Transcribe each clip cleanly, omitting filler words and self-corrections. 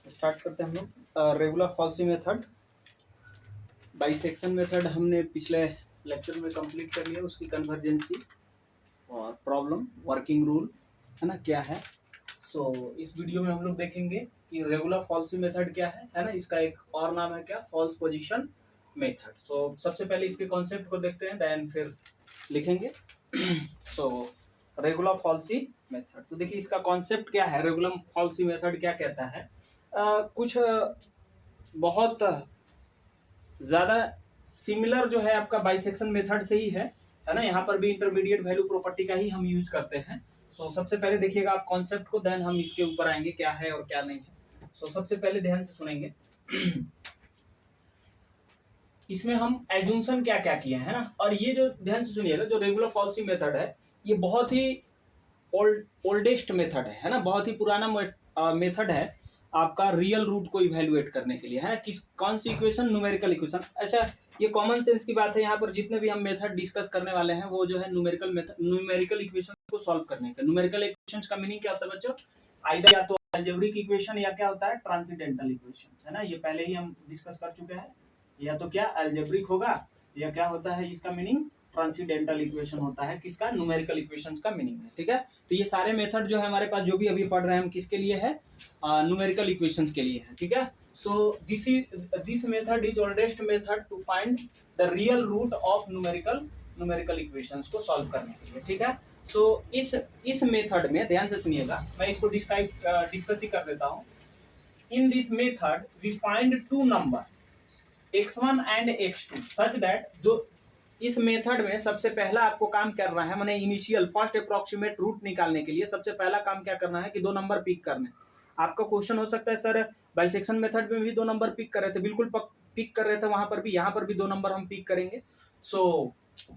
Start करते हैं हम लोग regular falsi method. Bisection method हमने पिछले लेक्चर में कंप्लीट कर लिया, उसकी कन्वर्जेंसी और प्रॉब्लम वर्किंग रूल है ना क्या है। इस वीडियो में हम लोग देखेंगे कि रेगुलर फॉल्सी मेथड क्या है ना। इसका एक और नाम है क्या, फॉल्स पोजीशन मेथड। सबसे पहले इसके कॉन्सेप्ट को देखते हैं, देन फिर लिखेंगे। रेगुलर फॉल्सी मेथड, तो देखिए इसका कॉन्सेप्ट क्या है। रेगुलर फॉल्सी मेथड क्या कहता है, कुछ बहुत ज़्यादा सिमिलर जो है आपका बाइसेक्शन मेथड से ही है ना। यहाँ पर भी इंटरमीडिएट वैल्यू प्रॉपर्टी का ही हम यूज करते हैं। सबसे पहले देखिएगा आप कॉन्सेप्ट को, देन हम इसके ऊपर आएंगे क्या है और क्या नहीं है। सबसे पहले ध्यान से सुनेंगे। इसमें हम एज्यूम्शन क्या क्या किए हैं ना, और ये जो ध्यान से सुनिएगा, जो रेगुलर फॉल्सी मेथड है ये बहुत ही ओल्डेस्ट मेथड है ना, बहुत ही पुराना मेथड है आपका रियल रूट को इवैल्यूएट करने के लिए है ना। कौन सी इक्वेशन, न्यूमेरिकल इक्वेशन। अच्छा, ये कॉमन सेंस की बात है, यहाँ पर जितने भी हम मेथड डिस्कस करने वाले हैं वो जो है न्यूमेरिकल इक्वेशन को सॉल्व करने का। न्यूमेरिकल इक्वेशन का मीनिंग क्या होता है बच्चों, आइदर या तो अलजेब्रिक इक्वेशन या क्या होता है ट्रांसेंडेंटल इक्वेशन है ना। ये पहले ही हम डिस्कस कर चुके हैं। या तो क्या अलजेब्रिक होगा या क्या होता है इसका मीनिंग ट्रांसेंडेंटल इक्वेशन होता है, किसका, न्यूमेरिकल इक्वेशंस का मीनिंग है। ठीक है, तो ये सारे मेथड जो है हमारे पास जो भी अभी पढ़ रहे हैं हम किसके लिए है, न्यूमेरिकल इक्वेशंस के लिए है। ठीक है, this method is oldest method to find the real root of numerical equations को सॉल्व करने के लिए। ठीक है, इस मेथड में ध्यान से सुनिएगा, मैं इसको डिस्कस ही कर देता हूँ। In this method we find two number x1 and x2 such that, जो इस मेथड में सबसे पहला आपको काम करना है, मैंने इनिशियल फर्स्ट अप्रोक्सीमेट रूट निकालने के लिए सबसे पहला काम क्या करना है कि दो नंबर पिक करने। आपका क्वेश्चन हो सकता है सर बाइसेक्शन मेथड में भी दो नंबर पिक कर रहे थे, बिल्कुल पिक कर रहे थे, वहां पर भी, यहाँ पर भी दो नंबर हम पिक करेंगे।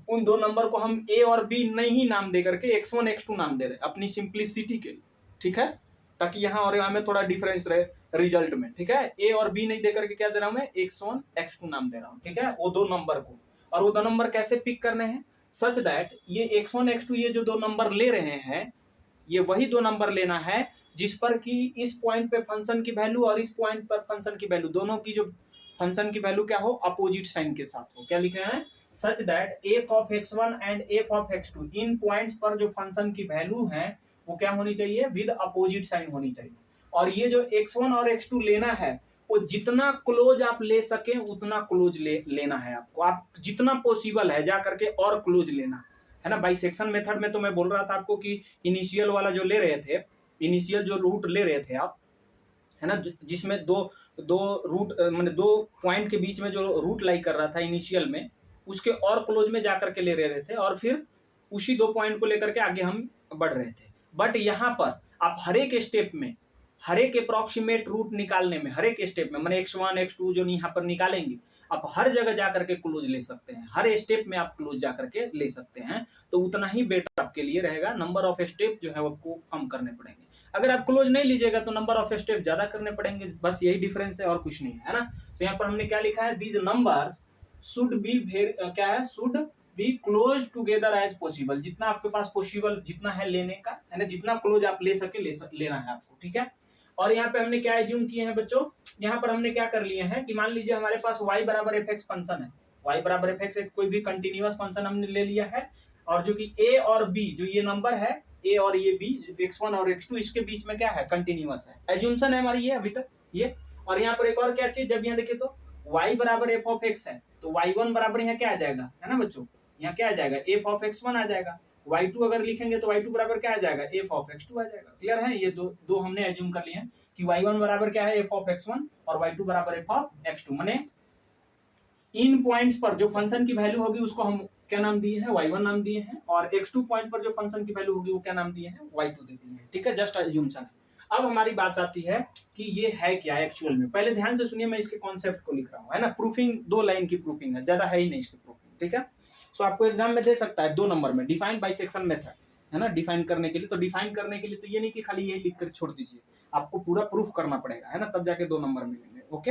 उन दो नंबर को हम ए और बी नहीं नाम दे करके x1 x2 नाम दे रहे अपनी सिंप्लिसिटी के लिए। ठीक है, ताकि यहाँ और यहाँ में थोड़ा डिफरेंस रहे रिजल्ट में। ठीक है, ए और बी नहीं दे करके क्या दे रहा हूं मैं, x1 x2 नाम दे रहा हूँ। ठीक है, वो दो नंबर को, और वो दो नंबर कैसे पिक करने हैं, सच दैट ये x1 x2 ये जो दो नंबर ले रहे हैं, ये वही दो नंबर लेना है जिस पर कि इस पॉइंट पे फंक्शन की वैल्यू और इस पॉइंट पर फंक्शन की वैल्यू, दोनों की जो फंक्शन की वैल्यू क्या हो, अपोजिट साइन के साथ हो। क्या लिखे हैं, such that f of x1 and f of x2, in points पर जो फंक्शन की वैल्यू है वो क्या होनी चाहिए, विद अपोजिट साइन होनी चाहिए। और ये जो x1 और x2 लेना है वो जितना क्लोज आप ले सके उतना क्लोज लेना है आपको, आप जितना पॉसिबल है जा करके और क्लोज लेना है ना। बाइसेक्शन मेथड में तो मैं बोल रहा था आपको कि इनिशियल वाला जो ले रहे थे, इनिशियल जो रूट ले रहे थे आप, है ना, जिसमें दो रूट मतलब दो पॉइंट के बीच में जो रूट लाई कर रहा था इनिशियल में, उसके और क्लोज में जाकर के ले रहे थे, और फिर उसी दो पॉइंट को लेकर के आगे हम बढ़ रहे थे। बट यहाँ पर आप हर एक स्टेप में, हर एक अप्रोक्सीमेट रूट निकालने में, हर एक स्टेप में मैंने x1 x2 जो यहाँ पर निकालेंगे, आप हर जगह जाकर के क्लोज ले सकते हैं, हर स्टेप में आप क्लोज जाकर के ले सकते हैं, तो उतना ही बेटर आपके लिए रहेगा। नंबर ऑफ स्टेप जो है आपको कम करने पड़ेंगे। अगर आप क्लोज नहीं लीजिएगा तो नंबर ऑफ स्टेप ज्यादा करने पड़ेंगे, बस यही डिफरेंस है और कुछ नहीं है ना। तो यहाँ पर हमने क्या लिखा है, दीज नंबर्स शुड बी क्या है, should be close together as possible, जितना आपके पास पॉसिबल जितना है लेने का है ना, जितना क्लोज आप ले सके लेना है आपको। ठीक है, और यहाँ पे हमने क्या एज्यूम किए हैं बच्चों, यहाँ पर हमने क्या कर लिए हैं कि मान लीजिए हमारे पास y बराबर fx फंक्शन है, y बराबर fx एक कोई भी कंटिन्यूअस फंक्शन हमने ले लिया है, और जो कि a और b जो ये नंबर है a और ये b, x1 और x2, इसके बीच में क्या है, कंटिन्यूअस है। एज्यूम्शन है हमारी ये अभी तक ये। और यहाँ पर एक और क्या चीज, जब यहाँ देखिए तो y बराबर f ऑफ x है, तो y1 बराबर यहाँ क्या आ जाएगा, है ना बच्चों, यहाँ क्या आ जाएगा, f ऑफ x1 आ जाएगा। y2 अगर लिखेंगे तो y2 बराबर क्या आ जाएगा, f ऑफ x2 आ जाएगा। क्लियर है, ये दो हमने एज्यूम कर लिए हैं कि y1 बराबर क्या है, f ऑफ x1, और y2 बराबर f ऑफ x2। माने इन पॉइंट्स पर जो फंक्शन की वैल्यू होगी उसको हम क्या नाम दिए हैं, y1 नाम दिए हैं, और x2 पॉइंट पर जो फंक्शन की वैल्यू होगी वो क्या नाम दिए हैं, y2 दे दिए हैं। ठीक है, जस्ट एज्यूम्शन है। अब हमारी बात आती है कि ये है क्या एक्चुअल में। पहले ध्यान से सुनिए, मैं इसके कॉन्सेप्ट को लिख रहा हूँ है ना, प्रूफिंग 2 लाइन की प्रूफिंग है, ज्यादा है ही नहीं इसकी प्रूफिंग। ठीक है, आपको एग्जाम में दे सकता है 2 नंबर में, डिफाइन बाइसेक्शन मेथड है ना, डिफाइन करने के लिए। तो डिफाइन करने के लिए तो ये नहीं कि खाली यही लिख कर छोड़ दीजिए, आपको पूरा प्रूफ करना पड़ेगा है ना, तब जाके 2 नंबर मिलेंगे। ओके,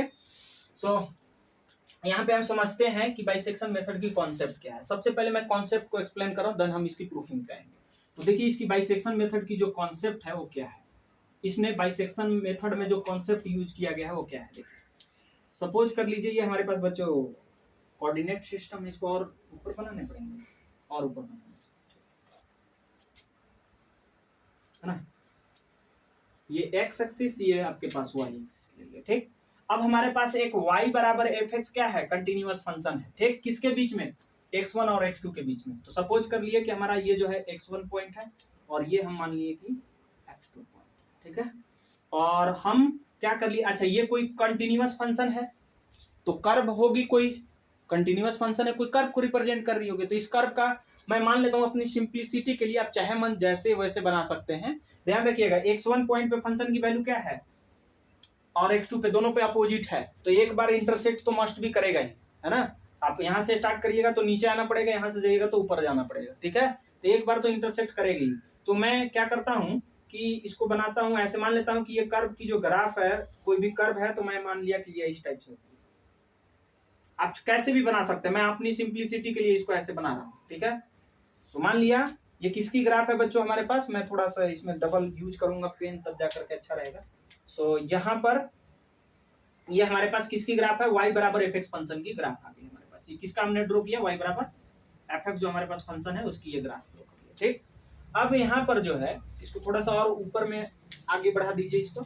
यहाँ पे हम समझते हैं कि बाइसेक्शन मेथड की कॉन्सेप्ट क्या है। सबसे पहले मैं कॉन्सेप्ट को एक्सप्लेन कर रहा हूँ, देन हम इसकी प्रूफिंग पे आएंगे। तो देखिए इसकी बाइसेक्शन मेथड की जो कॉन्सेप्ट है वो क्या है। इसने बाइसेक्शन मेथड में जो कॉन्सेप्ट यूज किया गया है वो क्या है देखिए। सपोज कर लीजिए ये हमारे पास बच्चों कोऑर्डिनेट सिस्टम, इसको और ऊपर बनाने पड़ेंगे, और ऊपर बनाने है ना। ये एक्स एक्सिस, ये आपके पास वाई एक्सिस ले लिया, ठीक। अब हमारे पास एक y बराबर एफ एक्स क्या है, कंटिन्यूअस फंक्शन है, ठीक। किसके बीच में, x1 और x2 के बीच में। तो सपोज कर लिए कि हमारा ये जो है x1 पॉइंट है और ये हम मान लिए कि x2 पॉइंट, ठीक है। और हम क्या कर लिए, अच्छा ये कोई कंटिन्यूअस फंक्शन है तो कर्व होगी, कोई कंटिन्यूअस फंक्शन है, कोई कर्व को रिप्रेजेंट कर रही होगी। तो इस कर्व का मैं मान लेता हूं अपनी सिंप्लिसिटी के लिए, आप चाहे मन जैसे वैसे बना सकते हैं। ध्यान रखिएगा x1 पॉइंट पे फंक्शन की वैल्यू क्या है और x2 पे, दोनों पे अपोजिट है, तो एक बार इंटरसेक्ट तो मस्ट भी करेगा ही, है ना। आप यहां से स्टार्ट करिएगा तो नीचे आना पड़ेगा, यहां से जाइएगा तो ऊपर जाना पड़ेगा, ठीक है। तो एक बार तो इंटरसेक्ट करेगी। तो मैं क्या करता हूं कि इसको बनाता हूं, ऐसे मान लेता हूं कि ये कर्व की जो ग्राफ है, कोई भी कर्व है तो मैं मान लिया कि ये इस टाइप से, आप कैसे भी बना सकते हैं, मैं अपनी सिंप्लिसिटी के लिए इसको ऐसे बना रहा हूं, ठीक है। सो मान लिया ये किसकी ग्राफ है बच्चों हमारे पास, मैं थोड़ा सा इसमें डबल यूज करूंगा पेन, तब जाकर के अच्छा रहेगा। सो यहाँ पर ये हमारे पास किसकी ग्राफ है, y बराबर एफ एक्स फंक्शन की ग्राफ आ गई हमारे पास। ये किसका हमने ड्रॉ किया, y बराबर एफ एक्स जो हमारे पास फंक्शन है उसकी ये ग्राफ ड्रॉ किया, ठीक। अब यहाँ पर जो है इसको थोड़ा सा और ऊपर में आगे बढ़ा दीजिए इसको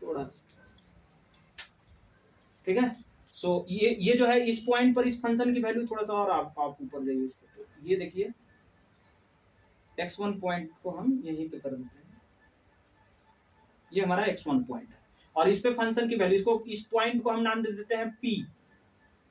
थोड़ा, ठीक है। सो ये जो है इस पॉइंट पर इस फंक्शन की वैल्यू थोड़ा सा और आप ऊपर जाइए इसको, तो ये देखिए x1 पॉइंट को हम यहीं पे कर देते हैं, ये हमारा x1 पॉइंट है और इस पे फंक्शन की वैल्यू, इसको इस पॉइंट को हम नाम दे देते हैं p।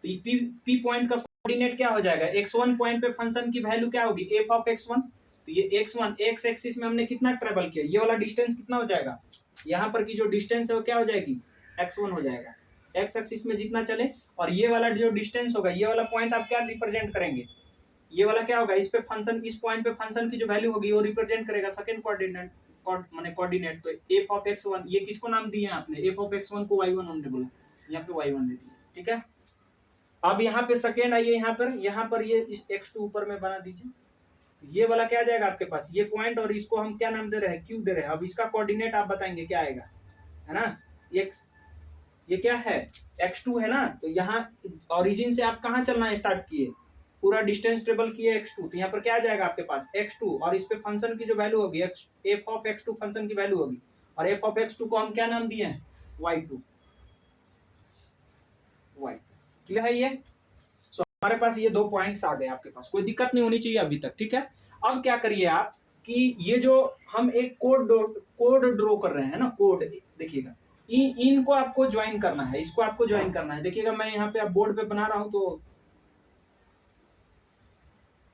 तो ये p पॉइंट का कोऑर्डिनेट क्या हो जाएगा, x1 पॉइंट पे फंक्शन की वैल्यू क्या होगी, f ऑफ x1। तो ये x1 x एक्सिस में हमने कितना ट्रेवल किया, ये वाला डिस्टेंस कितना हो जाएगा, यहाँ पर की जो डिस्टेंस है वो क्या हो जाएगी, x1 हो जाएगा, x एक्सिस में जितना चले। और ये वाला जो डिस्टेंस होगा, ये वाला पॉइंट आप क्या रिप्रेजेंट करेंगे, ये वाला क्या होगा, इस पे फंक्शन, इस पॉइंट पे फंक्शन की जो वैल्यू होगी वो रिप्रेजेंट करेगा सेकंड कोऑर्डिनेट, माने कोऑर्डिनेट। तो f ऑफ x1 ये किसको नाम दिए आपने, f ऑफ x1 को y1 हमने बोला, यहाँ पे y1 दे दिया, ठीक है। अब यहाँ पे सेकंड आइए, यहाँ पर ये x2 ऊपर में बना दीजिए। तो ये वाला क्या आ जाएगा आपके पास, ये पॉइंट, और इसको हम क्या नाम दे रहे हैं, q दे रहे हैं। अब इसका कोऑर्डिनेट आप बताएंगे क्या आएगा, है ना। x ये क्या है, x2 है ना। तो यहाँ ओरिजिन से आप कहाँ चलना स्टार्ट किए, पूरा डिस्टेंस ट्रेवल किए x2, तो यहाँ पर क्या आ जाएगा आपके पास x2, और इस पे फंक्शन की जो वैल्यू होगी f ऑफ x2 फंक्शन की वैल्यू होगी, और f ऑफ x2 को हम क्या नाम दिए हैं, y2। क्लियर है ये। सो हमारे पास ये दो पॉइंट्स आ गए आपके पास, कोई दिक्कत नहीं होनी चाहिए अभी तक, ठीक है। अब क्या करिए आप कि ये जो हम एक कोड ड्रॉ कर रहे हैं ना, कोड देखिएगा, इनको आपको ज्वाइन करना है, इसको आपको ज्वाइन करना है। देखिएगा मैं यहाँ पे अब बोर्ड पे बना रहा हूं तो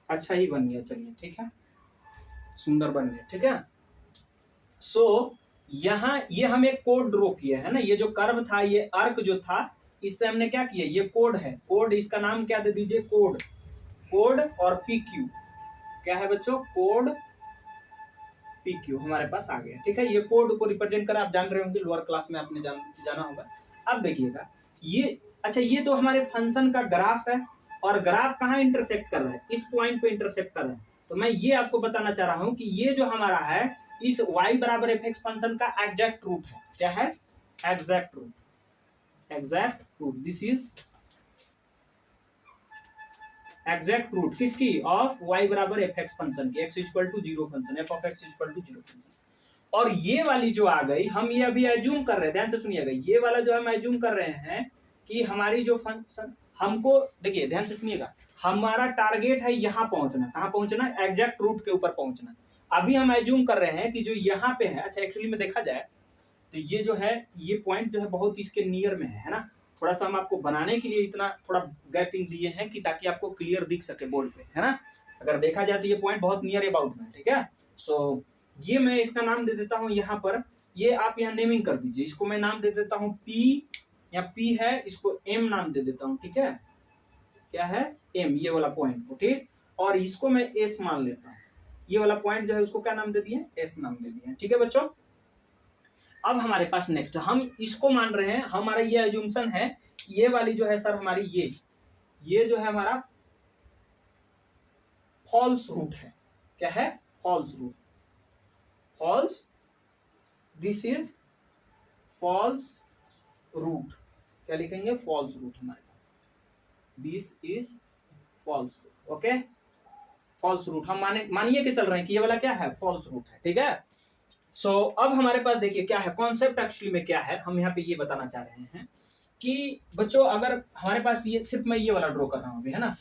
अच्छा ही बन गया, चलिए ठीक है, सुंदर बन गया, ठीक है। सो यहाँ ये हम एक कोड ड्रॉ किया है ना, ये जो कर्व था, ये आर्क जो था, इससे हमने क्या किया, ये कोड है, कोड, इसका नाम क्या दे दीजिए, कोड, कोड और PQ क्या है बच्चों, कोड PQ हमारे पास आ गया, ठीक है। ये कोड को रिप्रेजेंट कर आप जान रहे होंगे, लोअर क्लास में आपने जाना होगा। अब देखिएगा ये, अच्छा ये तो हमारे फंक्शन का ग्राफ है, और ग्राफ कहाँ इंटरसेक्ट कर रहा है, इस पॉइंट पे इंटरसेक्ट कर रहा है। तो मैं ये आपको बताना चाह रहा हूं कि ये जो हमारा है, इस y बराबर एफ एक्स फंक्शन का एग्जैक्ट रूट है, क्या है, exact root, exact root, this is exact root किसकी, ऑफ y बराबर एफ एक्स फंक्शन की, x equal to 0 function, f of x equal to 0 function. और ये वाली जो आ गई, हम ये अभी एज्यूम कर रहे हैं, ध्यान से सुनिएगा, ये वाला जो हम एज्यूम कर रहे हैं कि हमारी जो फंक्शन, हमको देखिए ध्यान से सुनिएगा, हमारा टारगेट है यहाँ पहुंचना, कहाँ पहुंचना, एग्जैक्ट रूट के ऊपर पहुंचना। अभी हम एज्यूम कर रहे हैं कि जो यहाँ पे है, अच्छा एक्चुअली में देखा जाए तो ये जो है, ये पॉइंट जो है बहुत इसके नियर में है ना। थोड़ा सा हम आपको बनाने के लिए इतना थोड़ा गैपिंग दिए हैं कि ताकि आपको क्लियर दिख सके बोर्ड पे, है ना। अगर देखा जाए तो ये पॉइंट बहुत नियर अबाउट में, ठीक है। सो ये मैं इसका नाम दे देता हूँ यहाँ पर, ये आप यहाँ नेमिंग कर दीजिए, इसको मैं नाम दे देता हूँ P, या P है, इसको M नाम दे देता हूँ, ठीक है, क्या है, M, ये वाला पॉइंट को, ठीक। और इसको मैं S मान लेता हूँ, ये वाला पॉइंट जो है उसको क्या नाम दे दिए, S नाम दे दिए, ठीक है बच्चों। अब हमारे पास नेक्स्ट हम इसको मान रहे हैं, हमारा ये एज्यूम्पशन है कि ये वाली जो है सर हमारी ये जो है हमारा फॉल्स रूट है, क्या है, false root, false, this is false root, क्या लिखेंगे, फॉल्स रूट हमारे पास, this is false root, okay, false root हम मानिए कि चल रहे हैं कि ये वाला क्या है, फॉल्स रूट है, ठीक है। सो अब हमारे पास देखिए क्या है कॉन्सेप्ट एक्चुअली में, क्या है हम यहाँ पे ये बताना चाह रहे हैं कि बच्चों अगर हमारे पास ये सिर्फ मैं ये वाला ड्रॉ कर रहा हूँ अभी, है ना,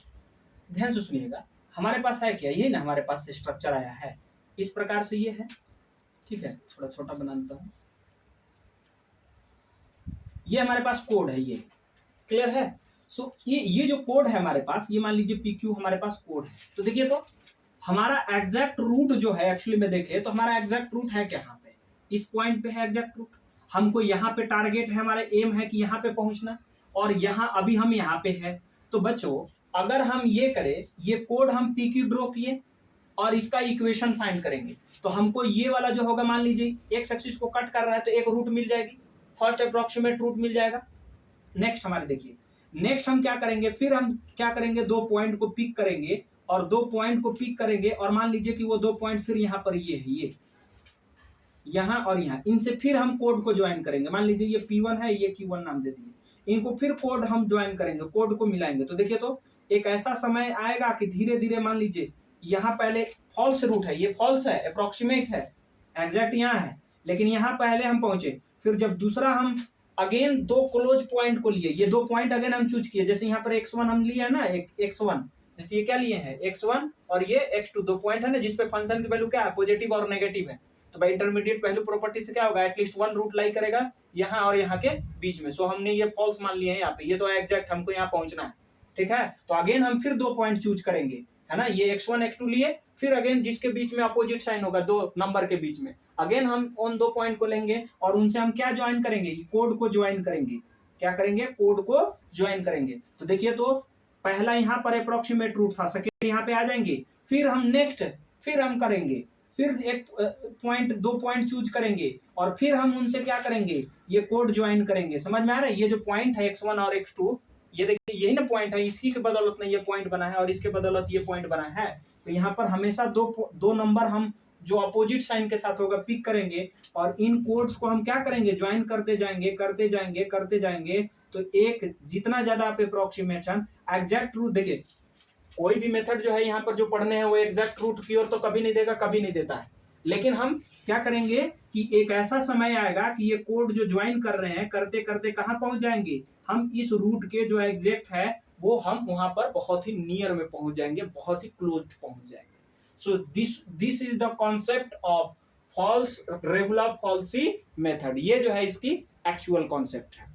ध्यान से सुनिएगा, हमारे पास है क्या, ये ना हमारे पास से स्ट्रक्चर आया है इस प्रकार से, ये है, ठीक है, थोड़ा छोटा बना देता हूँ, ये हमारे पास कोड है, ये क्लियर है। सो ये जो कोड है हमारे पास, ये मान लीजिए पी क्यू हमारे पास कोड है, तो देखिए तो हमारा एग्जैक्ट रूट जो है एक्चुअली में देखे तो हमारा एग्जैक्ट रूट है क्या, यहाँ पे इस पॉइंट पे है एग्जैक्ट रूट, हमको यहाँ पे टारगेट है, हमारा एम है कि यहाँ पे पहुंचना, और यहाँ अभी हम यहाँ पे है। तो बच्चों अगर हम ये करें, ये कोड हम पी क्यू ड्रॉ किए और इसका इक्वेशन फाइंड करेंगे, तो हमको ये वाला जो होगा, मान लीजिए एक्स एक्सिस को कट कर रहा है तो एक रूट मिल जाएगी, फर्स्ट अप्रोक्सीमेट रूट मिल जाएगा। नेक्स्ट हमारे देखिए, नेक्स्ट हम क्या करेंगे, फिर हम क्या करेंगे, दो पॉइंट को पिक करेंगे और दो पॉइंट को पिक करेंगे, और मान लीजिए कि वो दो पॉइंट फिर यहाँ पर ये है, ये यहाँ और यहाँ, इनसे फिर हम कोड को ज्वाइन करेंगे, मान लीजिए ये P1 है, ये Q1 नाम दे दिए, इनको फिर कोड हम ज्वाइन करेंगे, कोड को मिलाएंगे। तो देखिए तो एक ऐसा समय आएगा कि धीरे धीरे मान लीजिए यहाँ पहले फॉल्स रूट है, ये फॉल्स है, अप्रोक्सीमेट है, एग्जैक्ट यहाँ है, लेकिन यहाँ पहले हम पहुंचे, फिर जब दूसरा हम अगेन दो क्लोज पॉइंट को लिए, ये दो पॉइंट अगेन हम चूज किए, जैसे यहाँ पर x1 हम लिया है ना, एक x1, जैसे ये क्या लिए हैं x1 और ये x2, दो पॉइंट है ना जिसपे फंक्शन की वैल्यू क्या है, पॉजिटिव और नेगेटिव है, तो भाई इंटरमीडिएट वैल्यू प्रॉपर्टी से क्या होगा, एटलीस्ट वन रूट लाई करेगा यहाँ और यहाँ के बीच में। सो हमने ये फॉल्स मान लिया है यहाँ पे, ये तो एग्जैक्ट हमको यहाँ पहुंचना है, ठीक है। तो अगेन हम फिर दो पॉइंट चूज करेंगे, है ना, ये x1 x2 लिए, फिर अगेन जिसके बीच में अपोजिट साइन होगा दो नंबर के बीच में, अगेन हम उन दो पॉइंट को लेंगे और उनसे हम क्या ज्वाइन करेंगे, कोड को ज्वाइन करेंगे, क्या करेंगे, कोड को ज्वाइन करेंगे। तो देखिए तो पहला यहाँ पर अप्रोक्सीमेट रूट था, सेकेंड यहाँ पे आ जाएंगे, फिर हम नेक्स्ट फिर हम करेंगे, फिर एक पॉइंट दो पॉइंट चूज करेंगे और फिर हम उनसे क्या करेंगे, ये कोड ज्वाइन करेंगे। समझ में आ रहा है, ये जो पॉइंट है x1 और x2, ये देखिए यही ना पॉइंट है, इसकी के बदौलत में ये पॉइंट बना है और इसके बदौलत ये पॉइंट बना है। तो यहाँ पर हमेशा दो नंबर हम जो अपोजिट साइन के साथ होगा पिक करेंगे और इन कोड्स को हम क्या करेंगे, ज्वाइन करते जाएंगे करते जाएंगे करते जाएंगे। तो एक जितना ज्यादा आप अप्रोक्सीमेशन एग्जैक्ट रूट, देखिए कोई भी मेथड जो है यहाँ पर जो पढ़ने हैं वो एग्जैक्ट रूट की ओर तो कभी नहीं देगा, कभी नहीं देता है, लेकिन हम क्या करेंगे कि एक ऐसा समय आएगा कि ये कोड जो ज्वाइन कर रहे हैं करते करते कहाँ पहुंच जाएंगे, हम इस रूट के जो एग्जैक्ट है वो हम वहां पर बहुत ही नियर में पहुंच जाएंगे, बहुत ही क्लोज पहुंच जाएंगे। So this is the concept of false regular falsi method, ये जो है इसकी एक्चुअल कॉन्सेप्ट है।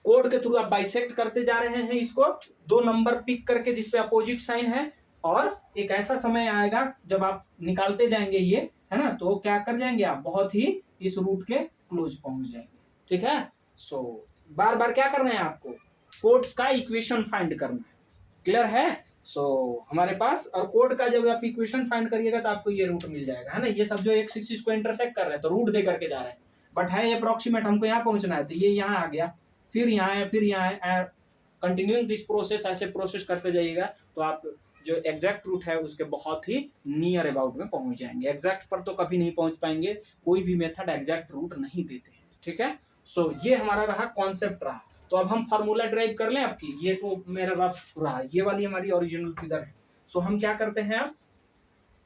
कोड के थ्रू आप बाइसेक्ट करते जा रहे हैं इसको, दो नंबर पिक करके जिसपे अपोजिट साइन है, और एक ऐसा समय आएगा जब आप निकालते जाएंगे ये, है ना, तो क्या कर जाएंगे आप, बहुत ही इस रूट के क्लोज पहुंच जाएंगे, ठीक है। सो बार बार क्या करना है आपको, कोड्स का इक्वेशन फाइंड करना है, क्लियर है। सो हमारे पास और कोड का जब आप इक्वेशन फाइंड करिएगा तो आपको ये रूट मिल जाएगा, है ना। ये सब जो एक एक्सिस को इंटरसेक्ट कर रहे हैं तो रूट दे करके जा रहे हैं, बट है अप्रोक्सीमेट, हमको यहाँ पहुंचना है, तो ये यहाँ आ गया, फिर यहाँ है, फिर यहाँ है, कंटिन्यूइंग दिस प्रोसेस, ऐसे प्रोसेस करते जाइएगा तो आप जो एग्जैक्ट रूट है उसके बहुत ही नियर अबाउट में पहुंच जाएंगे। एग्जैक्ट पर तो कभी नहीं पहुंच पाएंगे, कोई भी मेथड एग्जैक्ट रूट नहीं देते हैं, ठीक है। सो ये हमारा रहा कॉन्सेप्ट रहा। तो अब हम फार्मूला ड्राइव कर लें आपकी, ये तो मेरा रफ रहा, ये वाली हमारी ओरिजिनल फिगर है। सो हम क्या करते हैं, अब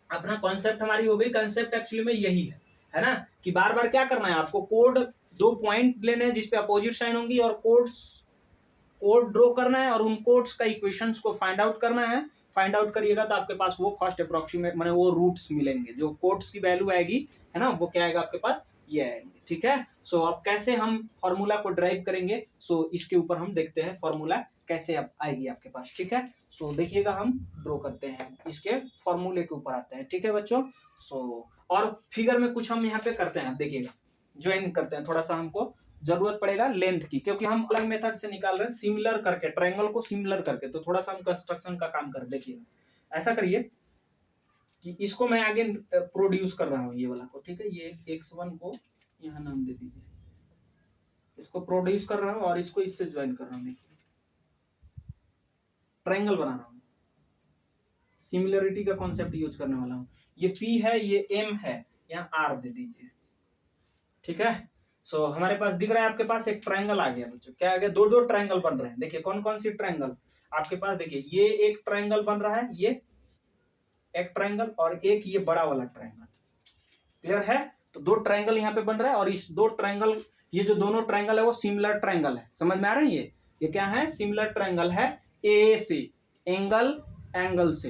अपना कॉन्सेप्ट हमारी हो गई, कॉन्सेप्ट एक्चुअली में यही है ना, कि बार बार क्या करना है आपको, कोड दो पॉइंट लेने हैं जिसपे अपोजिट साइन होंगी और कोड ड्रॉ करना है और उन कोड्स का इक्वेशंस को फाइंड आउट करना है। फाइंड आउट करिएगा तो आपके पास वो फर्स्ट अप्रोक्सीमेट माने वो रूट्स मिलेंगे, जो कोड्स की वैल्यू आएगी, है ना, वो क्या आएगा आपके पास, ये आएंगे, ठीक है। सो अब कैसे हम फॉर्मूला को ड्राइव करेंगे, सो इसके ऊपर हम देखते हैं फॉर्मूला कैसे अब आएगी आपके पास, ठीक है। सो देखिएगा हम ड्रॉ करते हैं, इसके फॉर्मूले के ऊपर आते हैं, ठीक है बच्चों। सो और फिगर में कुछ हम यहाँ पे करते हैं, देखिएगा ज्वाइन करते हैं, थोड़ा सा हमको जरूरत पड़ेगा लेंथ की, क्योंकि हम अलग मेथड से निकाल रहे हैं, सिमिलर करके ट्रायंगल को सिमिलर करके, तो थोड़ा सा हम कंस्ट्रक्शन का काम कर, देखिए ऐसा करिए कि इसको मैं आगे प्रोड्यूस कर रहा हूँ ये वाला को, ठीक है, ये x1 को यहाँ नाम दे दीजिए, इसको प्रोड्यूस कर रहा हूँ और इसको इससे ज्वाइन कर रहा हूँ, देखिए ट्रायंगल बना रहा हूँ, सिमिलरिटी का कॉन्सेप्ट यूज करने वाला हूँ। ये P है, ये M है, यहाँ R दे दीजिए, ठीक है। सो हमारे पास दिख रहा है आपके पास एक ट्रायंगल आ गया बच्चों। क्या आ गया? दो दो ट्रायंगल बन रहे हैं। देखिए कौन कौन सी ट्रायंगल आपके पास, देखिए ये एक ट्रायंगल बन रहा है, ये एक ट्रायंगल, और एक ये बड़ा वाला ट्रायंगल। क्लियर है? तो दो ट्रायंगल यहाँ पे बन रहा है, और इस दो ट्रायंगल, ये जो दोनों ट्रायंगल है वो सिमिलर ट्रायंगल है। समझ में आ रहा है? ये क्या है? सिमिलर ट्रायंगल है, ए से, एंगल से,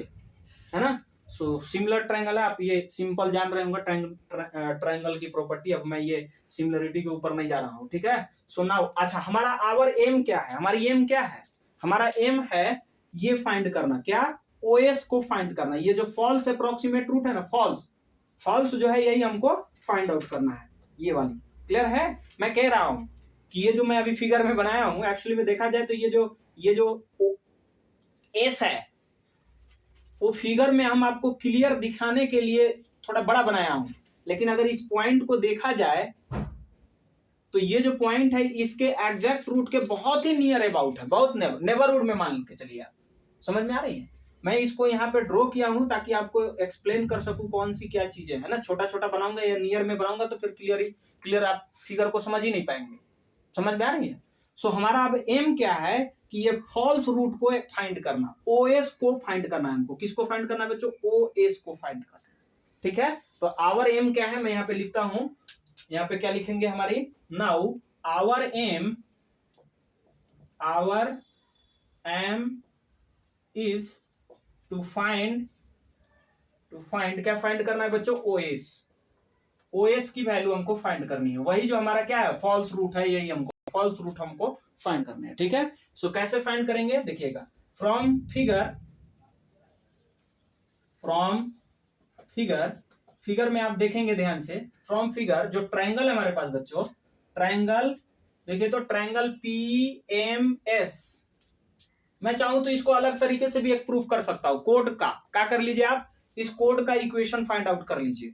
है ना। सो सिमिलर ट्रायंगल है। आप ये सिंपल जान रहे होंगे ट्रायंगल की प्रॉपर्टी। अब मैं ये सिमिलरिटी के ऊपर नहीं जा रहा हूँ, ठीक है। सो नाउ अच्छा, हमारा आवर एम क्या है? हमारी एम क्या है? हमारा एम है ये फाइंड करना, क्या? ओएस को फाइंड करना। ये जो फॉल्स अप्रोक्सीमेट रूट है ना, फॉल्स जो है यही हमको फाइंड आउट करना है, ये वाली। क्लियर है? मैं कह रहा हूं कि ये जो मैं अभी फिगर में बनाया हूं, एक्चुअली में देखा जाए तो ये जो एस है वो फिगर में हम आपको क्लियर दिखाने के लिए थोड़ा बड़ा बनाया हूं, लेकिन अगर इस पॉइंट को देखा जाए तो ये जो पॉइंट है इसके एग्जैक्ट रूट के बहुत ही नियर अबाउट है, बहुत नेबरहुड में मान के चलिए आप। समझ में आ रही है? मैं इसको यहाँ पे ड्रॉ किया हूं ताकि आपको एक्सप्लेन कर सकूं कौन सी क्या चीजें है ना। छोटा छोटा बनाऊंगा या नियर में बनाऊंगा तो फिर क्लियर आप फिगर को समझ ही नहीं पाएंगे। समझ में आ रही है? सो हमारा अब एम क्या है कि ये फॉल्स रूट को फाइंड करना, ओएस को फाइंड करना है हमको। किसको फाइंड करना है बच्चों? ओएस को फाइंड करना है, ठीक है। तो आवर एम क्या है, मैं यहाँ पे लिखता हूं। यहाँ पे क्या लिखेंगे हमारी? Now our aim is to find क्या फाइंड करना है बच्चों? ओएस की वैल्यू हमको फाइंड करनी है। वही जो हमारा क्या है? फॉल्स रूट है, यही हमको फॉल्स रूट हमको फाइंड करना है, ठीक है। सो कैसे फाइंड करेंगे देखिएगा। फ्रॉम फिगर में आप देखेंगे ध्यान से। फ्रॉम फिगर जो ट्रायंगल है हमारे पास बच्चों, ट्रायंगल देखिए तो ट्रायंगल PMS, मैं चाहूं तो इसको अलग तरीके से भी एक प्रूफ कर सकता हूं। कोड का क्या कर लीजिए आप, इस कोड का इक्वेशन फाइंड आउट कर लीजिए,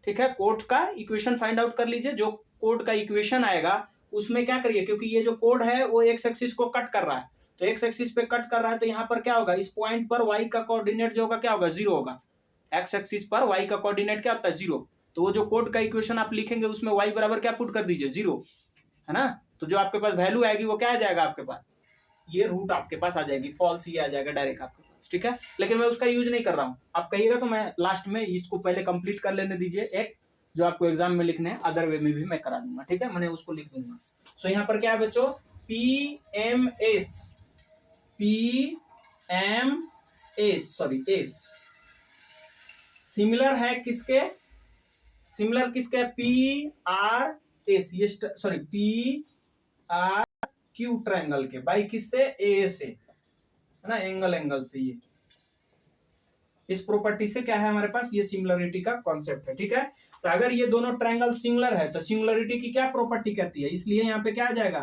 ठीक है। कोड का इक्वेशन फाइंड आउट कर लीजिए। जो कोड का इक्वेशन आएगा उसमें क्या करिए, क्योंकि ये जो कोड है वो एक्स एक्सिस को कट कर रहा है, तो एक्स एक्सिस पे कट कर रहा है तो यहाँ पर क्या होगा? इस पॉइंट पर वाई का कोऑर्डिनेट जो होगा क्या होगा? 0 होगा। एक्स एक्सिस पर वाई का कोऑर्डिनेट क्या होता है? 0। तो वो जो कोड का इक्वेशन आप लिखेंगे उसमें वाई बराबर क्या पुट कर दीजिए? 0, है ना। तो जो आपके पास वैल्यू आएगी वो क्या आ जाएगा आपके पास? ये रूट आपके पास आ जाएगी, फॉल्स ही आ जाएगा डायरेक्ट आपके पास, ठीक है। लेकिन मैं उसका यूज नहीं कर रहा हूं। आप कहिएगा तो मैं लास्ट में इसको पहले कंप्लीट कर लेने दीजिए, एक जो आपको एग्जाम में लिखने हैं, अदर वे में भी मैं करा दूंगा, ठीक है। मैंने उसको लिख दूंगा। सो यहाँ पर क्या है बच्चों? एस सिमिलर है किसके? सिमिलर किसके? PRS, ये सॉरी PRQ ट्रायंगल के, बाई किससे? ए से, है ना, एंगल से। ये इस प्रॉपर्टी से क्या है हमारे पास? ये सिमिलरिटी का कॉन्सेप्ट है, ठीक है। तो अगर ये दोनों ट्रायंगल सिमिलर है तो सिमिलरिटी की क्या प्रॉपर्टी कहती है? इसलिए यहाँ पे क्या आ जाएगा?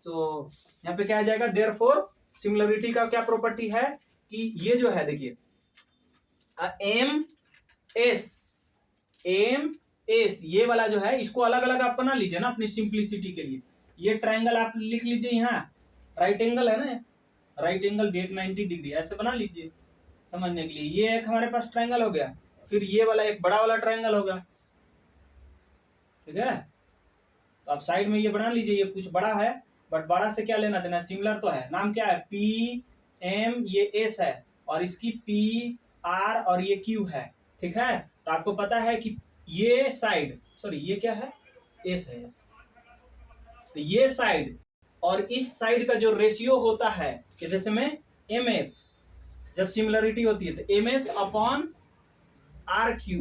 तो यहाँ पे क्या आ जाएगा? देयरफॉर सिमिलरिटी का क्या प्रॉपर्टी है कि ये जो है देखिए एम एस ये वाला जो है इसको अलग अलग आप बना लीजिए ना अपनी सिंप्लिसिटी के लिए। ये ट्रायंगल आप लिख लीजिए, यहाँ राइट एंगल है ना, राइट एंगल भी एक 90 डिग्री ऐसे बना लीजिए समझने के लिए। ये एक हमारे पास ट्रायंगल हो गया, फिर ये वाला एक बड़ा वाला ट्रायंगल होगा, ठीक है। तो आप साइड में ये बना लीजिए। ये कुछ बड़ा है बट बड़ा से क्या लेना देना, सिमिलर तो है। नाम क्या है? PM, ये S है, और इसकी PR और ये Q है, ठीक है। तो आपको पता है कि ये साइड, सॉरी ये क्या है? S है। तो ये साइड और इस साइड का जो रेशियो होता है कि जैसे में MS, जब सिमिलरिटी होती है तो MS अपॉन RQ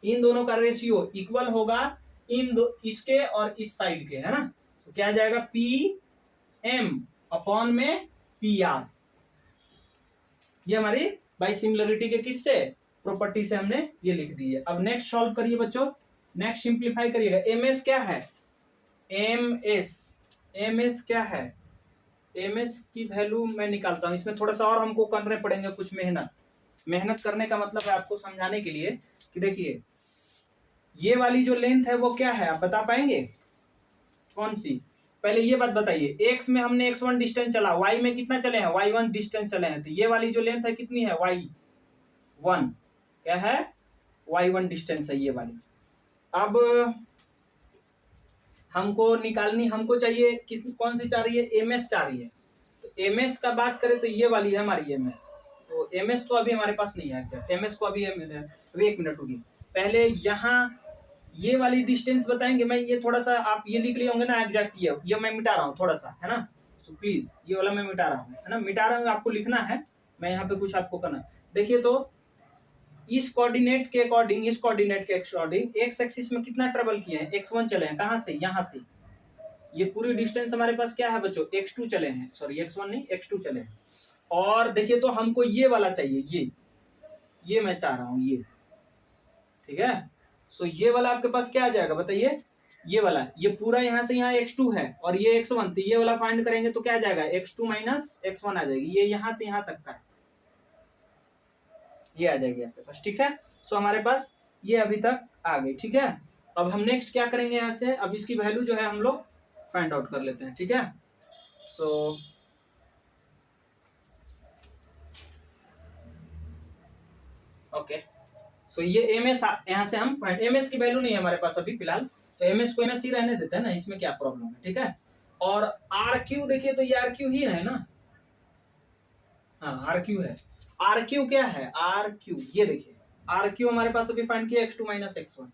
इन दोनों का रेशियो इक्वल होगा इसके और इस साइड के, है ना। तो क्या आ जाएगा? PM अपॉन में PR। ये हमारी बाई सिमिलरिटी के किससे? प्रॉपर्टी से हमने ये लिख दी है। अब नेक्स्ट सॉल्व करिए बच्चों, नेक्स्ट सिंप्लीफाई करिएगा। MS क्या है? MS क्या है? MS की वैल्यू मैं निकालता हूं। इसमें थोड़ा सा और हमको करने पड़ेंगे कुछ मेहनत करने का मतलब है आपको समझाने के लिए कि देखिए ये वाली जो लेंथ है वो क्या है, आप बता पाएंगे? कौन सी? पहले ये बात बताइए, x में हमने x1 डिस्टेंस चला, y में कितना चले हैं, y1 डिस्टेंस चले हैं, तो ये वाली जो लेंथ है कितनी है, y1, क्या है, y1 डिस्टेंस है ये वाली। अब हमको निकालनी, हमको चाहिए कौन सी चाह रही है, एमएस चाह रही है। तो एमएस का बात करें तो ये वाली है हमारी एमएस, तो एमएस तो अभी हमारे पास नहीं है एग्जैक्ट, एमएस को अभी अभी 1 मिनट रुकिए, पहले यहाँ ये वाली डिस्टेंस बताएंगे। मैं ये थोड़ा सा, आप ये लिख लिए होंगे ना एग्जैक्ट, ये मैं मिटा रहा हूँ थोड़ा सा, है ना, सो प्लीज ये वाला मैं मिटा रहा हूँ, है ना, मिटा रहा हूँ, आपको लिखना है, मैं यहाँ पे कुछ आपको करना। देखिए तो इस कोऑर्डिनेट के अकॉर्डिंग, इस कोऑर्डिनेट के अकॉर्डिंग एक्स एक्सिस में कितना ट्रेवल किए हैं, x1 चले हैं, कहाँ से, यहाँ से, ये पूरी डिस्टेंस हमारे पास क्या है बच्चों, x2 चले हैं, सॉरी x1 नहीं x2 चले हैं। और देखिए तो हमको ये वाला चाहिए, ये मैं चाह रहा हूँ ये, ठीक है। सो ये वाला आपके पास क्या आ जाएगा बताइए, ये वाला, ये पूरा यहाँ से यहाँ x2 है और ये x1, तो ये वाला फाइंड करेंगे तो क्या आ जाएगा, x2 माइनस x1 आ जाएगी, ये यहाँ से यहाँ तक का है, ये आ जाएगी आपके पास, ठीक है। सो हमारे पास ये अभी तक आ गई, ठीक है। अब हम नेक्स्ट क्या करेंगे यहाँ से, अब इसकी वैल्यू जो है हम लोग फाइंड आउट कर लेते हैं, ठीक है। सो ओके, सो ये एम एस यहाँ से हम एम एस की वैल्यू नहीं है हमारे पास अभी फिलहाल, तो एम एस को एम एस ही रहने देते हैं ना, इसमें क्या प्रॉब्लम है, ठीक है। और आर क्यू देखिए तो ये आर क्यू ही है ना, हाँ आर क्यू है, आर क्यू क्या है, आर क्यू ये देखिए, आर क्यू हमारे पास अभी फाइंड किया x2 माइनस x1,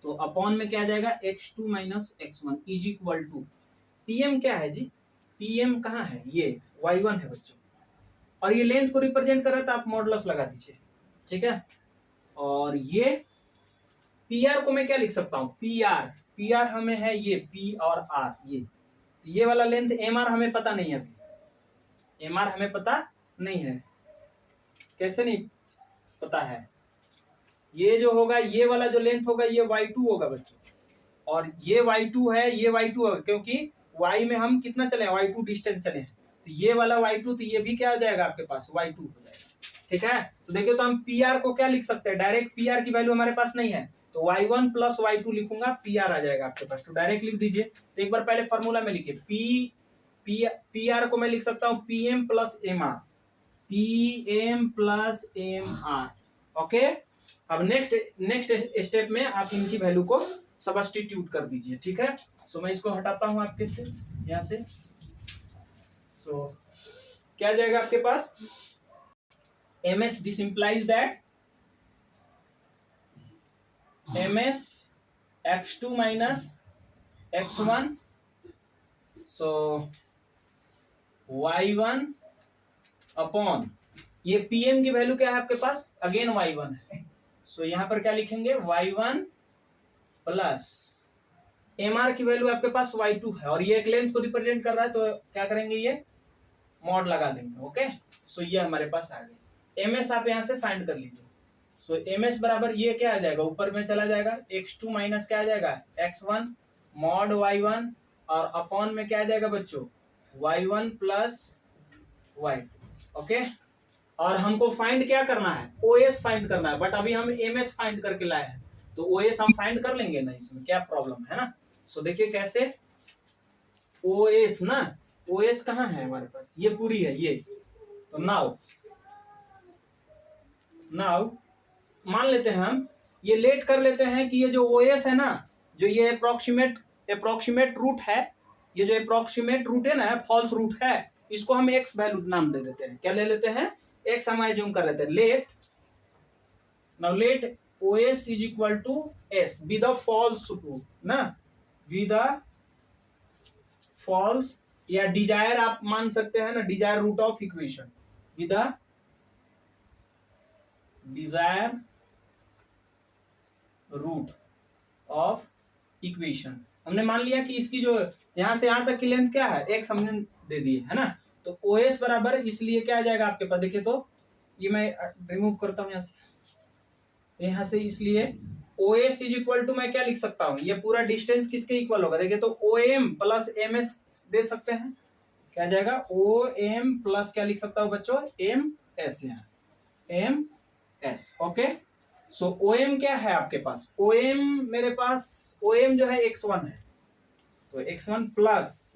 तो अपॉन में क्या आ जाएगा, x2 minus x1 is equal to pm क्या है जी, pm कहाँ है, ये y1 है बच्चों, और ये लेंथ को रिप्रेजेंट कर रहा था, आप मॉडुलस लगा दीजिए, ठीक है। और ये pr को मैं क्या लिख सकता हूँ, pr हमें है ये p और r, ये वाला लेंथ mr हमें पता नहीं है अभी, mr हमें पता नहीं है, कैसे नहीं पता है, ये जो होगा, ये वाला जो लेंथ होगा ये y2 होगा बच्चों, और ये y2 है, ये y2 होगा, क्योंकि y में हम कितना चले हैं, y2 डिस्टेंस चले हैं, तो ये वाला y2, तो ये भी क्या आ जाएगा आपके पास, y2 हो जाएगा, ठीक है। तो देखिए तो हम pr को क्या लिख सकते हैं, डायरेक्ट pr की वैल्यू हमारे पास नहीं है, तो y1 प्लस y2 लिखूंगा, pr आ जाएगा आपके पास, तो डायरेक्ट लिख दीजिए। तो एक बार पहले फॉर्मूला में लिखिए, pr को मैं लिख सकता हूँ pm प्लस mr, ओके। अब नेक्स्ट स्टेप में आप इनकी वैल्यू को सब्स्टिट्यूट कर दीजिए, ठीक है। सो मैं इसको हटाता हूं आपके से, यहाँ से, सो क्या जाएगा आपके पास, ms, this implies that ms x2 minus x1, so y1 upon, ये pm की वैल्यू क्या है आपके पास, अगेन y1 है, सो यहाँ पर क्या लिखेंगे, y1 प्लस mr की वैल्यू आपके पास y2 है, और ये एक लेंथ को रिप्रेजेंट कर रहा है, तो क्या करेंगे, ये मॉड लगा देंगे, ओके। सो ये हमारे पास आ गए, ms आप यहाँ से फाइंड कर लीजिए। सो ms बराबर ये क्या आ जाएगा, ऊपर में चला जाएगा, x2 माइनस क्या आ जाएगा, x1 मॉड y1, और अपॉन में क्या आ जाएगा बच्चों, y1 प्लस y2, ओके। और हमको फाइंड क्या करना है, OS फाइंड करना है, बट अभी हम MS फाइंड करके लाए हैं, तो OS हम फाइंड कर लेंगे ना, इसमें क्या प्रॉब्लम है ना। सो देखिए कैसे, OS ना, OS कहाँ है हमारे पास, ये पूरी है ये, तो नाउ मान लेते हैं हम, ये लेट कर लेते हैं कि ये जो OS है ना, जो ये अप्रोक्सीमेट रूट है, ये जो अप्रोक्सीमेट रूट है ना, फॉल्स रूट है, इसको हम x वैल्यू नाम दे देते हैं, क्या ले लेते हैं, x हम एज्यूम कर लेते हैं, let OS is equal to s with the false root ना, विद द फॉल्स या डिजायर आप मान सकते हैं ना, desire root of equation, with the desire root of equation. हमने मान लिया कि इसकी जो यहां से यहां तक की लेंथ क्या है, x हमने दे दी है ना, तो OS बराबर, इसलिए क्या आ जाएगा आपके पास, देखिए तो ये मैं रिमूव करता हूं यहाँ से, इसलिए OS इज इक्वल टू मैं क्या लिख सकता हूँ, ये पूरा डिस्टेंस किसके इक्वल होगा, देखिए तो OM प्लस MS दे सकते हैं, क्या जाएगा, OM प्लस क्या लिख सकता हूँ बच्चों, MS, यहाँ MS, ओके। सो OM क्या है आपके पास, OM मेरे पास, OM जो है x1 है, तो x1 प्लस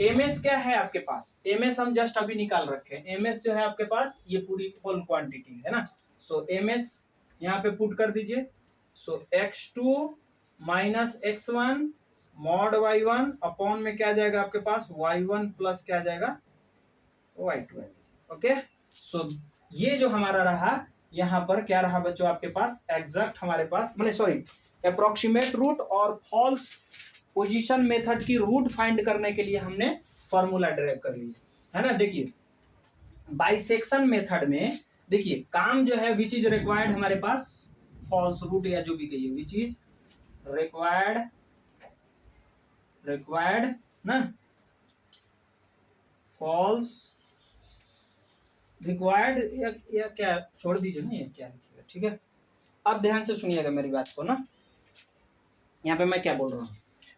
ms क्या है आपके पास, ms हम जस्ट अभी निकाल रखे हैं, ms जो है आपके पास ये पूरी होल क्वांटिटी है ना। सो ms यहाँ पे पुट कर दीजिए। सो x2 minus x1 mod y1 upon में क्या जाएगा आपके पास y1 प्लस क्या जाएगा y2। ओके, सो ये जो हमारा रहा यहाँ पर क्या रहा बच्चों आपके पास एग्जैक्ट हमारे पास मैंने सॉरी अप्रोक्सीमेट रूट और फॉल्स पोजीशन मेथड की रूट फाइंड करने के लिए हमने फॉर्मूला ड्राइव कर लिया है ना। देखिए बाइसेक्शन मेथड में देखिए काम जो है विच इज रिक्वायर्ड हमारे पास फॉल्स रूट या जो भी कहिए विच इज रिक्वायर्ड ना फॉल्स रिक्वायर्ड या क्या छोड़ दीजिए ना, ये क्या लिखिएगा ठीक है। अब ध्यान से सुनिएगा मेरी बात को ना, यहाँ पे मैं क्या बोल रहा हूँ,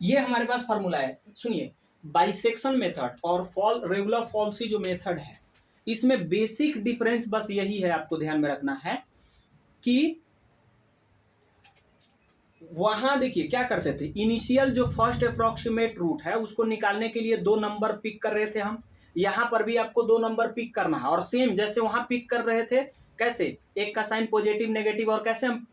ये हमारे पास फॉर्मूला है। सुनिए बाइसेक्शन मेथड और रेगुलर फॉल्सी जो मेथड है इसमें बेसिक डिफरेंस बस यही है, आपको ध्यान में रखना है कि वहां देखिए क्या करते थे, इनिशियल जो फर्स्ट अप्रोक्सीमेट रूट है उसको निकालने के लिए 2 नंबर पिक कर रहे थे हम, यहां पर भी आपको 2 नंबर पिक करना है और सेम जैसे वहां पिक कर रहे थे कैसे, एक का साइन पॉजिटिव नेगेटिव और कैसे हम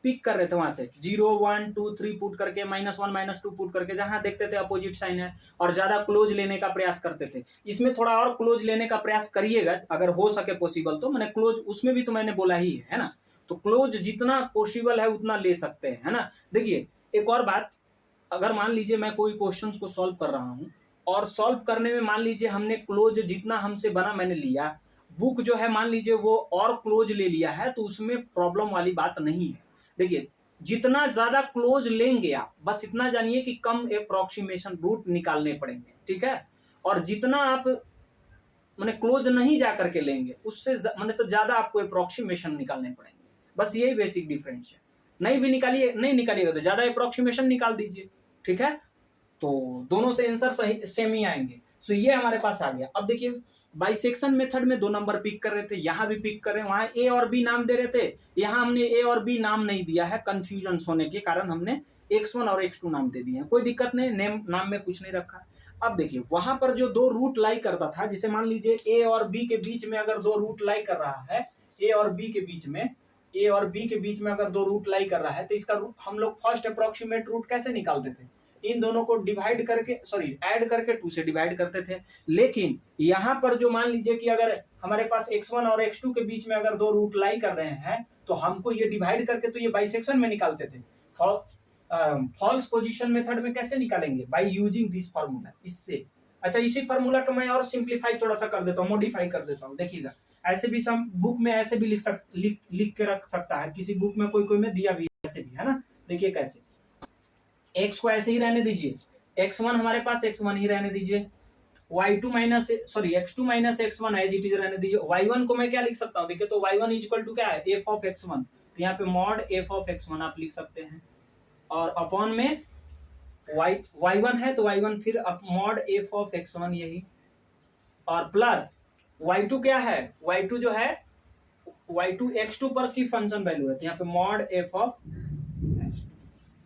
पिक कर रहे थे वहां से 0 1 2 3 पुट करके -1 -2 पुट करके, जहां देखते थे अपोजिट साइन है और ज्यादा क्लोज लेने का प्रयास करते थे। इसमें थोड़ा और क्लोज लेने का प्रयास करिएगा अगर हो सके पॉसिबल तो, मैंने क्लोज उसमें भी तो मैंने बोला ही है ना, तो क्लोज जितना पॉसिबल है उतना ले सकते हैं है ना। देखिए एक और बात, अगर मान लीजिए मैं कोई क्वेश्चंस को सॉल्व कर रहा हूं और सॉल्व करने में मान लीजिए हमने क्लोज जितना हमसे बना मैंने लिया, बुक जो है मान लीजिए वो और क्लोज ले लिया है, तो उसमें प्रॉब्लम वाली बात नहीं है। देखिए जितना ज्यादा क्लोज लेंगे आप बस इतना जानिए कि कम अप्रोक्सीमेशन रूट निकालने पड़ेंगे, ठीक है। और जितना आप मैंने क्लोज नहीं जा करके लेंगे उससे मैंने तो ज्यादा आपको अप्रोक्सीमेशन निकालने पड़ेंगे, बस यही बेसिक डिफरेंस है। नहीं भी निकालिए, नहीं निकालिएगा तो ज्यादा अप्रोक्सीमेशन निकाल दीजिए, ठीक है। तो दोनों से आंसर सही सेम ही आएंगे। सो ये हमारे पास आ गया। अब देखिए बाइसेक्शन मेथड में 2 नंबर पिक कर रहे थे, यहां भी पिक कर रहे हैं, वहां ए और बी नाम दे रहे थे, यहां हमने ए और बी नाम नहीं दिया है कंफ्यूजन होने के कारण हमने x1 और x2 नाम दे दिए हैं, कोई दिक्कत नहीं, नेम नाम में कुछ नहीं रखा। अब देखिए वहां पर जो 2 रूट लाई करता था, जिसे मान लीजिए ए और बी के बीच में अगर 2 रूट लाई कर रहा है, ए और बी के बीच में अगर 2 रूट लाई कर रहा है तो इसका रूट हम लोग फर्स्ट अप्रोक्सीमेट रूट कैसे निकालते थे, इन दोनों को डिवाइड करके ऐड करके 2 से डिवाइड करते थे। लेकिन यहां पर जो मान लीजिए कि अगर हमारे पास x1 और x2 के बीच में अगर 2 रूट लाई कर रहे हैं तो हमको ये डिवाइड करके तो ये बाइसेक्शन में निकालते थे। फॉल्स पोजीशन मेथड में कैसे निकालेंगे, बाय यूजिंग दिस फार्मूला, इससे। अच्छा इसी फार्मूला को मैं और सिंप्लीफाई थोड़ा सा कर देता हूँ, मॉडिफाई कर देता हूँ। देखिएगा ऐसे भी सम बुक में ऐसे भी लिख के रख सकता है, किसी बुक में कोई में दिया भी है ऐसे भी, है ना। देखिए कैसे, x को ऐसे ही रहने दीजिए, x1 हमारे पास x1 ही रहने दीजिए, y2 minus x2 minus x1 as it is रहने दीजिए। y1 को मैं क्या लिख सकता हूँ, देखिए तो y1 इक्वल टू क्या है f ऑफ x1, तो यहाँ पे मॉड f ऑफ x1 आप लिख सकते हैं और अपॉन में y1 है तो y1 फिर मॉड f ऑफ x1 यही, और प्लस y2 क्या है, y2 जो है y2 x2 पर की फंक्शन वैल्यू है, तो यहाँ पे मॉड f ऑफ,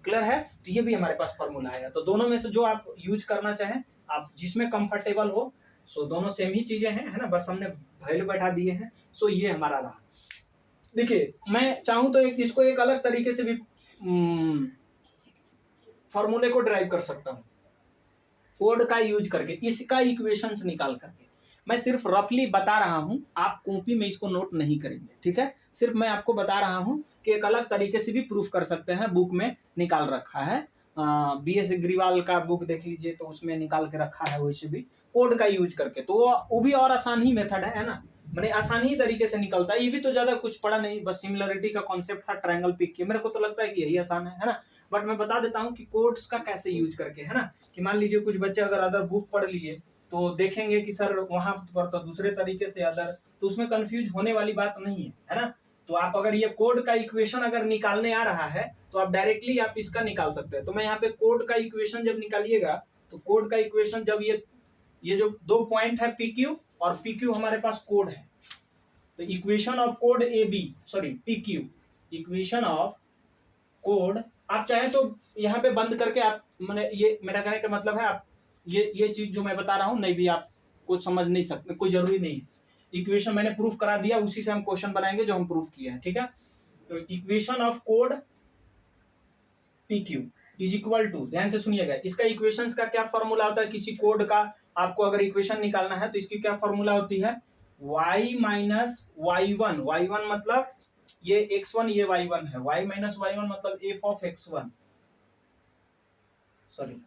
क्लियर है। तो ये भी हमारे पास फॉर्मूला आएगा। तो दोनों में से जो आप यूज करना चाहें, आप जिसमें कंफर्टेबल हो, सो दोनों सेम ही चीजें हैं, है ना, बस हमने वैल्यू बैठा दिए हैं। सो ये हमारा रहा। देखिए मैं चाहूं तो इसको एक अलग तरीके से भी फॉर्मूले को ड्राइव कर सकता हूं, कोड का यूज करके, इसका इक्वेशंस निकाल करके। मैं सिर्फ रफली बता रहा हूं, आप कॉपी में इसको नोट नहीं करेंगे, ठीक है। सिर्फ मैं आपको बता रहा हूं कि एक अलग तरीके से भी प्रूफ कर सकते हैं, बुक में निकाल रखा है। BS अग्रवाल का बुक देख लीजिए तो उसमें निकाल के रखा है, वैसे भी कोड का यूज करके, तो वो भी और आसान ही मेथड है ना, मैंने आसान ही तरीके से निकलता है। ये भी तो ज्यादा कुछ पड़ा नहीं, बस सिमिलरिटी का कॉन्सेप्ट था, ट्रायंगल पिक किया, मेरे को तो लगता है कि यही आसान है ना। बट मैं बता देता हूँ कि कोड्स का कैसे यूज करके, है ना, कि मान लीजिए कुछ बच्चे अगर अदर बुक पढ़ लिए तो देखेंगे कि सर वहां पर तो दूसरे तरीके से अदर, तो उसमें कंफ्यूज होने वाली बात नहीं है ना। तो आप अगर ये कोड का इक्वेशन अगर निकालने आ रहा है तो आप डायरेक्टली आप इसका निकाल सकते हैं। तो मैं यहाँ पे कोड का इक्वेशन जब निकालिएगा, तो कोड का इक्वेशन जब ये जो 2 पॉइंट है PQ और PQ हमारे पास कोड है, तो equation of code AB, sorry PQ, equation of code, आप चाहे तो यहाँ पे बंद करके आप, मैंने ये मेरा कहने का मतलब है आप ये चीज जो मैं बता रहा हूँ नहीं भी आप कुछ समझ नहीं सकते, कोई जरूरी नहीं है। इक्वेशन मैंने प्रूफ करा दिया, उसी से हम क्वेश्चन बनाएंगे जो हम प्रूफ किए हैं, ठीक है। तो इक्वेशन ऑफ कोड P Q is equal to, ध्यान से सुनिएगा, इसका इक्वेशंस का क्या फॉर्मूला होता है किसी कोड का, आपको अगर इक्वेशन निकालना है तो इसकी क्या फॉर्मूला होती है, y minus Y one, Y one मतलब ये x1 ये y1 है, y माइनस वाई वन मतलब f of x1 sorry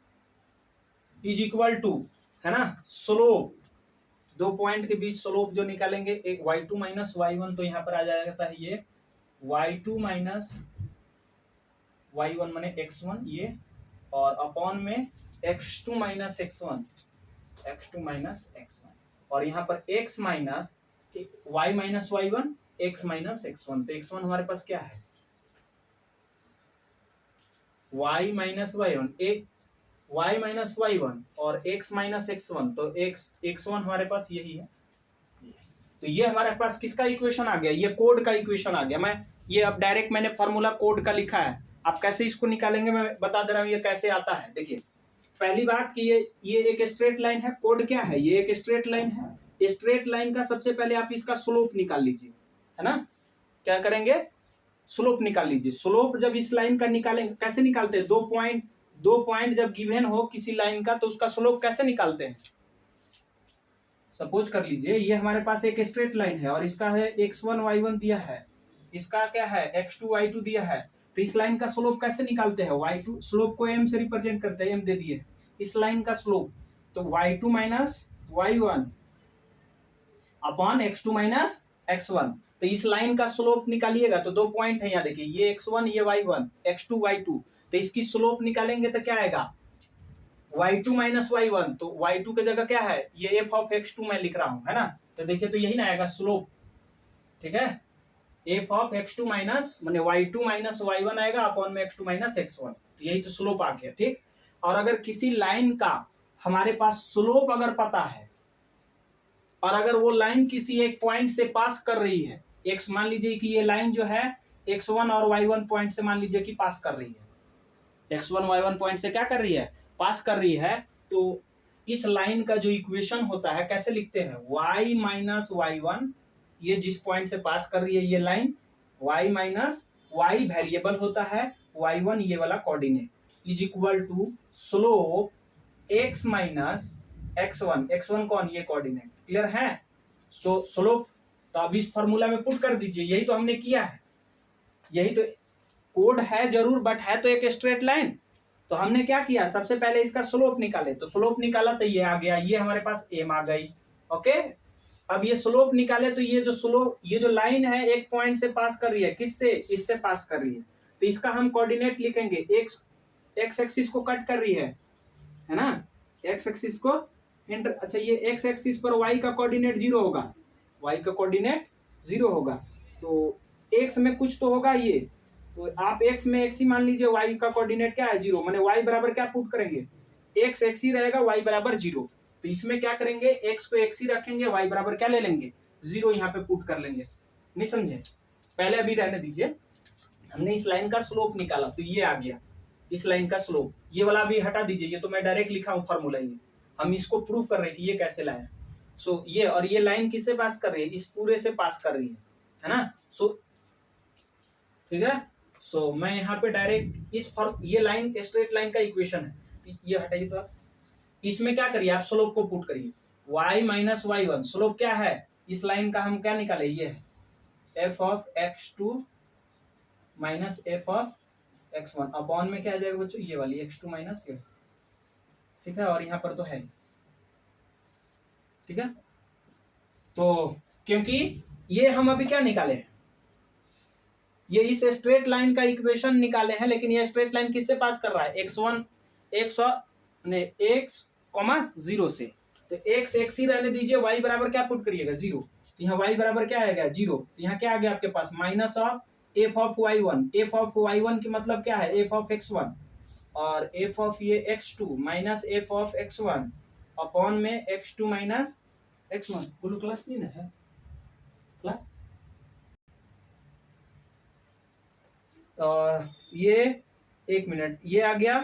is equal to, है ना, स्लोप, दो पॉइंट के बीच स्लोप जो निकालेंगे एक y2 माइनस y1, तो यहाँ पर आ जाएगा ये y2 माइनस y1 माने x1 ये, और अपॉन में x2 minus x1, x2 minus x1, और यहाँ पर x minus y minus y1 x minus x1, तो x1 हमारे पास क्या है y माइनस y1, एक y माइनस y1 और x माइनस x1, तो x1 हमारे पास यही है। तो ये हमारे पास किसका इक्वेशन आ गया, ये कोड का इक्वेशन आ गया। मैं ये अब डायरेक्ट मैंने फॉर्मूला कोड का लिखा है, आप कैसे इसको निकालेंगे मैं बता दे रहा हूँ ये कैसे आता है। देखिए पहली बात कि ये एक स्ट्रेट लाइन है, कोड क्या है, ये एक स्ट्रेट लाइन है। स्ट्रेट लाइन का सबसे पहले आप इसका स्लोप निकाल लीजिए, है ना, क्या करेंगे, स्लोप निकाल लीजिए। स्लोप जब इस लाइन का निकालेंगे, कैसे निकालते हैं, दो पॉइंट जब गिवन हो किसी लाइन का तो उसका स्लोप कैसे निकालते हैं। सपोज कर लीजिए ये हमारे पास एक स्ट्रेट लाइन है और इसका है x1 y1 दिया है, इसका क्या है x2 y2 दिया है, तो इस लाइन का स्लोप कैसे निकालते हैं, y2 स्लोप को m से रिप्रेजेंट करते हैं, m दे दिए इस लाइन का स्लोप, तो y2 minus y1 upon x2 minus x1, तो इस लाइन का स्लोप निकालिएगा तो दो पॉइंट है यहाँ देखिए, ये x1 ये y1 x2 y2, तो इसकी स्लोप निकालेंगे तो क्या आएगा y2 माइनस y1, तो y2 की जगह क्या है ये f ऑफ x2 मैं लिख रहा हूं, है ना, तो देखिए तो यही ना आएगा स्लोप, ठीक है, f ऑफ x2 माइनस माने y2 माइनस y1 आएगा अपॉन में x2 माइनस x1, तो यही तो स्लोप आ गया, ठीक। और अगर किसी लाइन का हमारे पास स्लोप अगर पता है और अगर वो लाइन किसी एक पॉइंट से पास कर रही है, x मान लीजिए कि ये लाइन जो है x1 और y1 पॉइंट से मान लीजिए कि पास कर रही है, x1 y1 पॉइंट से क्या कर रही है, पास कर रही है, तो इस लाइन का जो इक्वेशन होता है कैसे लिखते हैं, y माइनस y1, ये जिस पॉइंट से पास कर रही है ये line, y minus y variable होता है, y1 ये वाला coordinate is equal to slope x minus x1, x1 कौन ये कोऑर्डिनेट, क्लियर है। तो स्लोप तो अब इस फॉर्मूला में पुट कर दीजिए, यही तो हमने किया है, यही तो कोड है जरूर बट है तो एक स्ट्रेट लाइन, तो हमने क्या किया सबसे पहले इसका स्लोप निकाले, तो स्लोप निकाला तो ये आ गया, ये हमारे पास m आ गई, ओके। अब ये स्लोप निकाले तो ये जो स्लोप, ये जो लाइन है एक पॉइंट से पास कर रही है, किससे, इससे पास कर रही है, तो इसका हम कोऑर्डिनेट लिखेंगे, एक्स एक्सिस को कट कर रही है ना, एक्स एक्सिस को इंटर, अच्छा ये एक्स एक्सिस पर y का कोऑर्डिनेट 0 होगा, y का कोऑर्डिनेट 0 होगा, तो x में कुछ तो होगा ये, तो आप x में x ही मान लीजिए, y का कोऑर्डिनेट क्या है 0, माने y बराबर क्या पुट करेंगे, x x ही रहेगा, y बराबर 0, तो इसमें क्या करेंगे x को x ही रखेंगे, y बराबर क्या ले लेंगे 0, यहाँ पे पुट कर लेंगे, नहीं समझे, पहले अभी रहने दीजिए। हमने इस लाइन का स्लोप निकाला तो ये आ गया, इस लाइन का स्लोप, ये वाला भी हटा दीजिए, ये तो मैं डायरेक्ट लिखा हूँ फॉर्मूला, ये हम इसको प्रूव कर रहे हैं कि ये कैसे लाया। सो ये और ये लाइन किससे पास कर रही है, इस पूरे से पास कर रही है ना, सो ठीक है। सो मैं यहाँ पे डायरेक्ट इस ये लाइन स्ट्रेट लाइन का इक्वेशन है, तो ये हटाइए, तो आप इसमें क्या करिए, आप स्लोप को पुट करिए, y माइनस y1, स्लोप क्या है इस लाइन का, हम क्या निकाले, ये है f of x2 minus f of x1 upon में क्या आ जाएगा बच्चों, ये वाली x2 माइनस ये, ठीक है, और यहाँ पर तो है, ठीक है। तो क्योंकि ये हम अभी क्या निकाले हैं, ये इस स्ट्रेट लाइन का इक्वेशन निकाले हैं, लेकिन ये स्ट्रेट लाइन किससे पास कर रहा है, x1 x 0 से, तो x x ही रहने दीजिए, y बराबर क्या पुट करिएगा 0, तो यहाँ y बराबर क्या आएगा 0, तो यहाँ क्या आ गया आपके पास minus of f of y1, f of y1 की मतलब क्या है f ऑफ x1, और f ऑफ ये x2 minus f of x1 upon में x2 माइनस x1, बोलो क्लास नहीं ना है क्लास, ये 1 मिनट, ये आ गया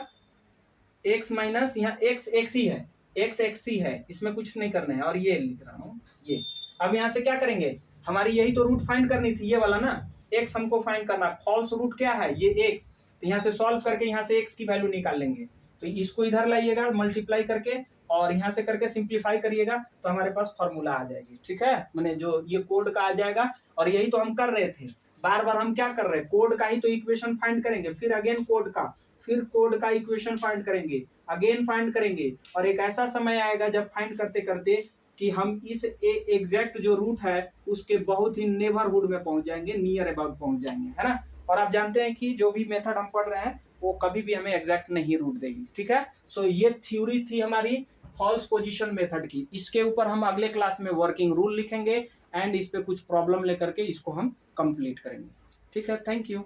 x माइनस, यहाँ x ही है, x ही है, इसमें कुछ नहीं करना है, और ये लिख रहा हूँ ये। अब यहाँ से क्या करेंगे, हमारी यही तो रूट फाइंड करनी थी, ये वाला ना, x हमको फाइंड करना, फॉल्स रूट क्या है ये x, तो यहाँ से सॉल्व करके यहाँ से x की वैल्यू निकाल लेंगे। तो इसको इधर लाइएगा मल्टीप्लाई करके, और यहाँ से करके सिंप्लीफाई करिएगा, तो हमारे पास फॉर्मूला आ जाएगी। ठीक है, मैंने जो ये कोड का आ जाएगा, और यही तो हम कर रहे थे, बार बार हम क्या कर रहे हैं, कोड का ही तो इक्वेशन फाइंड करेंगे, फिर अगेन कोड का, फिर कोड का इक्वेशन फाइंड करेंगे, अगेन फाइंड करेंगे, और एक ऐसा समय आएगा जब फाइंड करते करते कि हम इस एग्जैक्ट जो रूट है उसके बहुत ही नेबरहुड में पहुंच जाएंगे, नियर अबाउट पहुंच जाएंगे, है ना। और आप जानते हैं कि जो भी मेथड हम पढ़ रहे हैं वो कभी भी हमें एग्जैक्ट नहीं रूट देगी। ठीक है, सो ये थ्योरी थी हमारी फॉल्स पोजीशन मेथड की। इसके ऊपर हम अगले क्लास में वर्किंग रूल लिखेंगे, एंड इस पे कुछ प्रॉब्लम लेकर के इसको हम कंप्लीट करेंगे। ठीक है, थैंक यू।